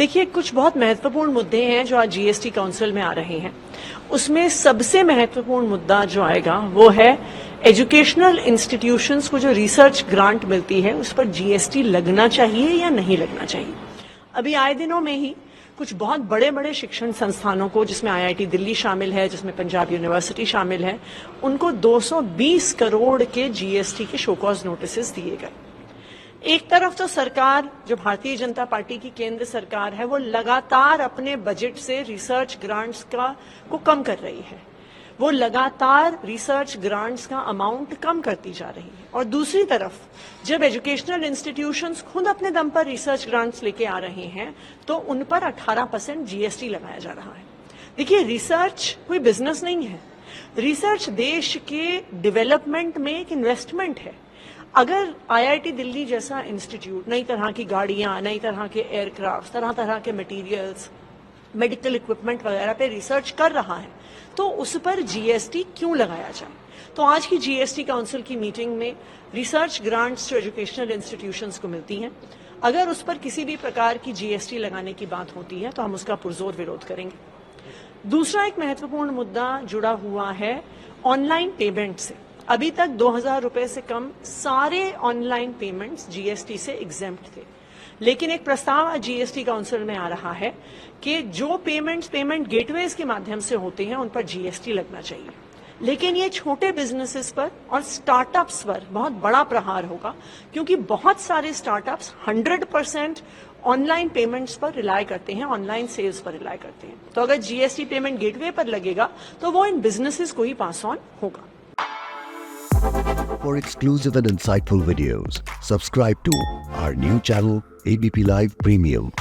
देखिए, कुछ बहुत महत्वपूर्ण मुद्दे हैं जो आज जीएसटी काउंसिल में आ रहे हैं। उसमें सबसे महत्वपूर्ण मुद्दा जो आएगा वो है एजुकेशनल इंस्टीट्यूशंस को जो रिसर्च ग्रांट मिलती है उस पर जीएसटी लगना चाहिए या नहीं लगना चाहिए। अभी आए दिनों में ही कुछ बहुत बड़े बड़े शिक्षण संस्थानों को, जिसमें आईआईटी दिल्ली शामिल है, जिसमें पंजाब यूनिवर्सिटी शामिल है, उनको 220 करोड़ के जीएसटी के शोकॉज नोटिस दिए गए। एक तरफ तो सरकार, जो भारतीय जनता पार्टी की केंद्र सरकार है, वो लगातार अपने बजट से रिसर्च ग्रांट्स को कम कर रही है। वो लगातार रिसर्च ग्रांट्स का अमाउंट कम करती जा रही है। और दूसरी तरफ जब एजुकेशनल इंस्टीट्यूशंस खुद अपने दम पर रिसर्च ग्रांट्स लेके आ रहे हैं तो उन पर 18% जीएसटी लगाया जा रहा है। देखिए, रिसर्च कोई बिजनेस नहीं है। रिसर्च देश के डेवलपमेंट में एक इन्वेस्टमेंट है। अगर आईआईटी दिल्ली जैसा इंस्टीट्यूट नई तरह की गाड़ियां, नई तरह के एयरक्राफ्ट, तरह तरह के मटेरियल्स, मेडिकल इक्विपमेंट वगैरह पे रिसर्च कर रहा है तो उस पर जीएसटी क्यों लगाया जाए। तो आज की जीएसटी काउंसिल की मीटिंग में रिसर्च ग्रांट्स जो एजुकेशनल इंस्टीट्यूशंस को मिलती हैं, अगर उस पर किसी भी प्रकार की जीएसटी लगाने की बात होती है तो हम उसका पुरजोर विरोध करेंगे। दूसरा एक महत्वपूर्ण मुद्दा जुड़ा हुआ है ऑनलाइन पेमेंट से। अभी तक 2000 रुपए से कम सारे ऑनलाइन पेमेंट्स जीएसटी से एग्जेम्प्ट थे, लेकिन एक प्रस्ताव आज जीएसटी काउंसिल में आ रहा है कि जो पेमेंट गेटवेज के माध्यम से होते हैं उन पर जीएसटी लगना चाहिए। लेकिन ये छोटे बिजनेसेस पर और स्टार्टअप्स पर बहुत बड़ा प्रहार होगा, क्योंकि बहुत सारे स्टार्टअप्स 100% ऑनलाइन पेमेंट्स पर रिलाय करते हैं, ऑनलाइन सेल्स पर रिलाय करते हैं। तो अगर जीएसटी पेमेंट गेटवे पर लगेगा तो वो इन बिजनेसेस को ही पास ऑन होगा। For exclusive and insightful videos, subscribe to our new channel ABP Live Premium.